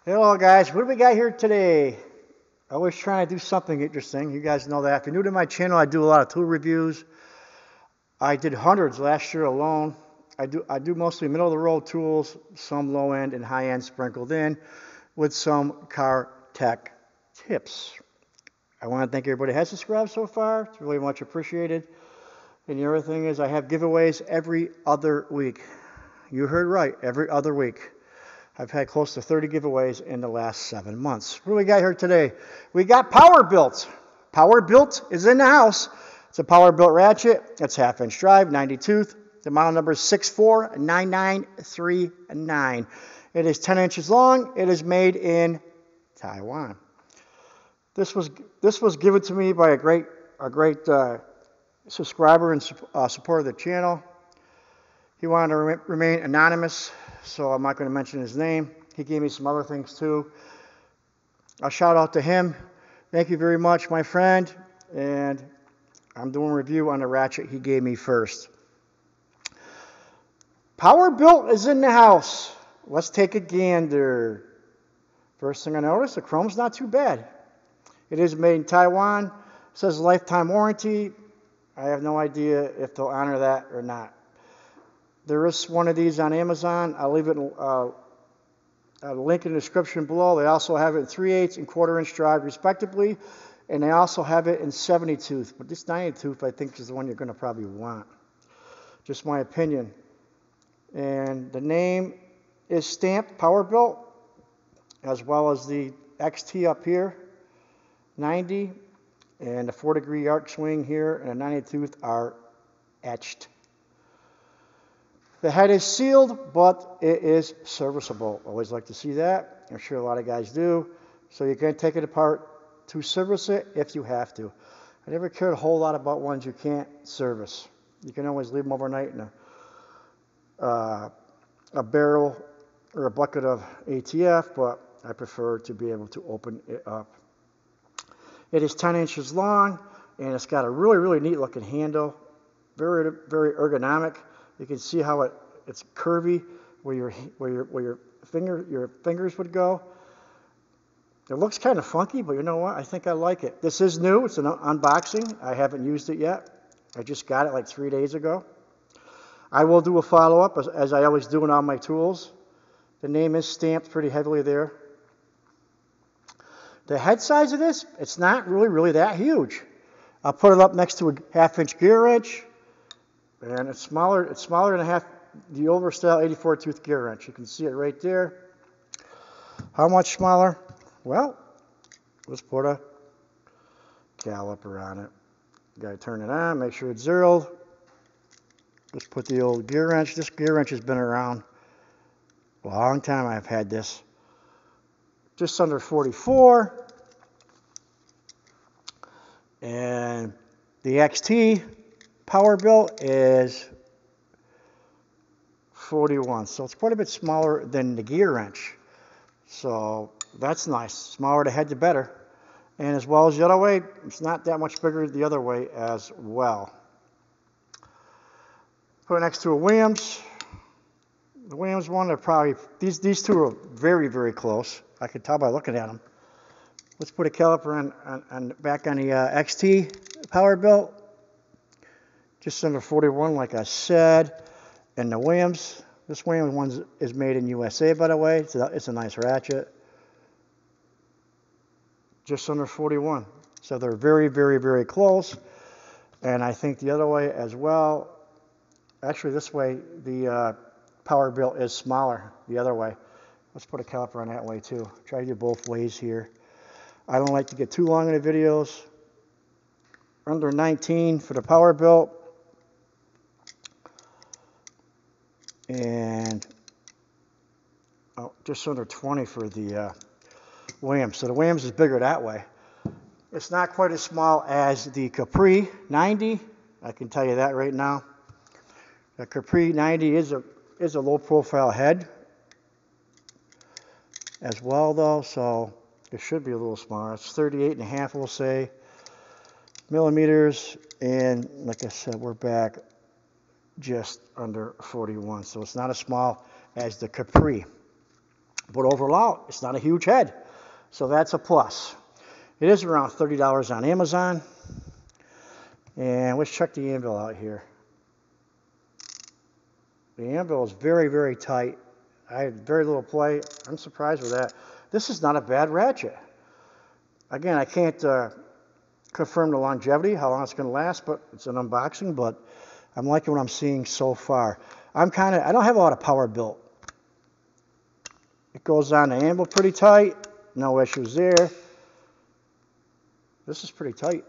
Hello guys, what do we got here today? Always trying to do something interesting. You guys know that. If you're new to my channel, I do a lot of tool reviews. I did hundreds last year alone. I do mostly middle of the road tools, some low end and high end sprinkled in with some car tech tips. I want to thank everybody who has subscribed so far. It's really much appreciated. And the other thing is I have giveaways every other week. You heard right, every other week. I've had close to 30 giveaways in the last 7 months. What do we got here today? We got POWERBUILT. POWERBUILT is in the house. It's a POWERBUILT ratchet. It's 1/2-inch drive, 90 tooth. The model number is 649939. It is 10 inches long. It is made in Taiwan. This was given to me by a great subscriber and supporter of the channel. He wanted to remain anonymous, so I'm not going to mention his name. He gave me some other things too. I'll shout out to him. Thank you very much, my friend. And I'm doing a review on the ratchet he gave me first. POWERBUILT is in the house. Let's take a gander. First thing I noticed, the chrome's not too bad. It is made in Taiwan. It says lifetime warranty. I have no idea if they'll honor that or not. There is one of these on Amazon. I'll leave it a link in the description below. They also have it in 3/8 and 1/4-inch drive, respectively, and they also have it in 70 tooth. But this 90 tooth, I think, is the one you're going to probably want. Just my opinion. And the name is stamped POWERBUILT, as well as the XT up here, 90, and the 4-degree arc swing here and a 90 tooth are etched. The head is sealed, but it is serviceable. Always like to see that. I'm sure a lot of guys do. So you can take it apart to service it if you have to. I never cared a whole lot about ones you can't service. You can always leave them overnight in a barrel or a bucket of ATF, but I prefer to be able to open it up. It is 10 inches long, and it's got a really, really neat looking handle. Very, very ergonomic. You can see how it's curvy where your fingers would go. It looks kind of funky, but you know what? I think I like it. This is new. It's an unboxing. I haven't used it yet. I just got it like 3 days ago. I will do a follow-up, as I always do in all my tools. The name is stamped pretty heavily there. The head size of this, it's not really that huge. I'll put it up next to a 1/2-inch gear wrench. And it's smaller than the older style 84 tooth gear wrench. You can see it right there. How much smaller? Well, let's put a caliper on it. You gotta turn it on, make sure it's zeroed. Let's put the old gear wrench. This gear wrench has been around a long time. I've had this. Just under 44. And the XT POWERBUILT is 41, so it's quite a bit smaller than the gear wrench. So that's nice. Smaller the head, the better. And as well as the other way, it's not that much bigger the other way as well. Put it next to a Williams. The Williams one, they're probably, these two are very, very close. I can tell by looking at them. Let's put a caliper back on the XT POWERBUILT. Just under 41, like I said. And the Williams, this Williams one is made in USA, by the way. It's a nice ratchet. Just under 41. So they're very, very, very close. And I think the other way as well. Actually, this way, the POWERBUILT is smaller the other way. Let's put a caliper on that way too. Try to do both ways here. I don't like to get too long in the videos. Under 19 for the POWERBUILT. And just under 20 for the Williams. So the Williams is bigger that way. It's not quite as small as the Capri 90. I can tell you that right now. The Capri 90 is a low profile head as well though, so it should be a little smaller. It's 38.5, we'll say, millimeters, and like I said, we're back just under 41, so it's not as small as the Capri. But overall, it's not a huge head. So that's a plus. It is around $30 on Amazon. And let's check the anvil out here. The anvil is very, very tight. I had very little play. I'm surprised with that. This is not a bad ratchet. Again, I can't confirm the longevity, how long it's going to last, but it's an unboxing, but I'm liking what I'm seeing so far. I don't have a lot of power built. It goes on the anvil pretty tight. No issues there. This is pretty tight.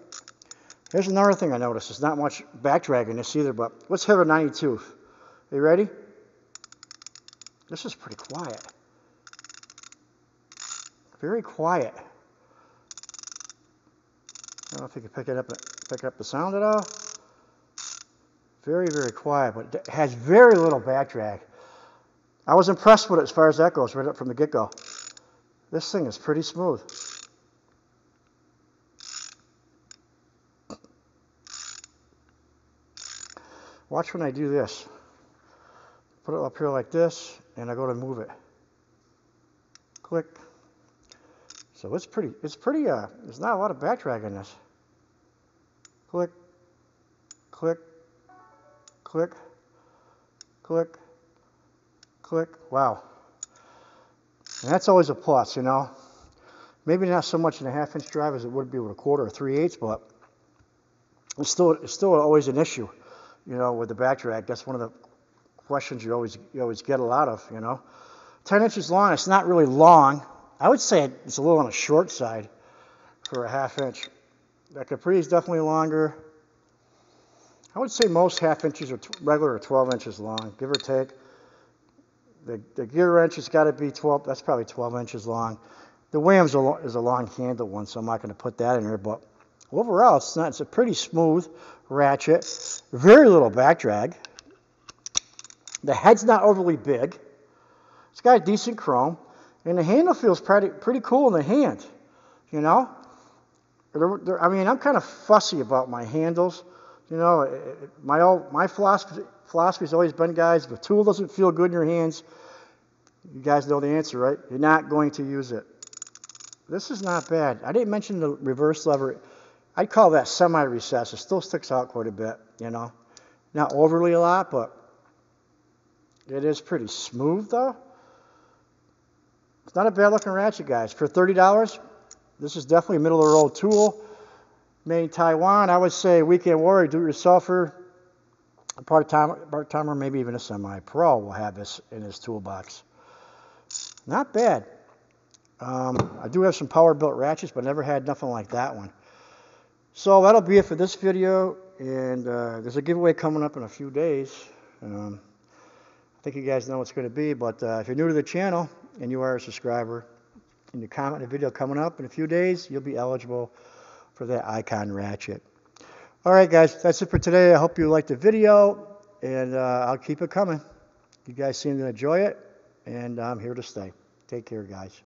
Here's another thing I noticed. There's not much back drag in this either, but let's hit a 92. Are you ready? This is pretty quiet. Very quiet. I don't know if you can pick up the sound at all. Very, very quiet, but it has very little back drag. I was impressed with it as far as that goes, right up from the get-go. This thing is pretty smooth. Watch when I do this. Put it up here like this, and I go to move it. Click. So there's not a lot of back drag in this. Click, click, click, click, click. Wow. And that's always a plus, you know. Maybe not so much in a 1/2-inch drive as it would be with a 1/4 or 3/8, but it's still always an issue, you know, with the back drag. That's one of the questions you always get a lot of, you know. 10 inches long, it's not really long. I would say it's a little on the short side for a 1/2-inch. That Capri is definitely longer. I would say most 1/2 inches are regular or 12 inches long, give or take. The gear wrench has got to be 12. That's probably 12 inches long. The Williams is a long handle one, so I'm not going to put that in there. But overall, it's a pretty smooth ratchet. Very little back drag. The head's not overly big. It's got decent chrome, and the handle feels pretty cool in the hand. You know, I mean, I'm kind of fussy about my handles. You know, my philosophy's always been, guys, if a tool doesn't feel good in your hands, you guys know the answer, right? You're not going to use it. This is not bad. I didn't mention the reverse lever. I'd call that semi-recessed. It still sticks out quite a bit, you know. Not overly a lot, but it is pretty smooth, though. It's not a bad-looking ratchet, guys. For $30, this is definitely a middle-of-the-road tool. Made in Taiwan. I would say weekend warrior, do-it-yourselfer, a part-timer, maybe even a semi-pro will have this in his toolbox. Not bad. I do have some power-built ratchets, but never had nothing like that one. So that'll be it for this video, and there's a giveaway coming up in a few days. I think you guys know what it's going to be, but if you're new to the channel and you are a subscriber, and you comment the video coming up in a few days, you'll be eligible for that icon ratchet. All right, guys, that's it for today. I hope you liked the video, and I'll keep it coming. You guys seem to enjoy it, and I'm here to stay. Take care, guys.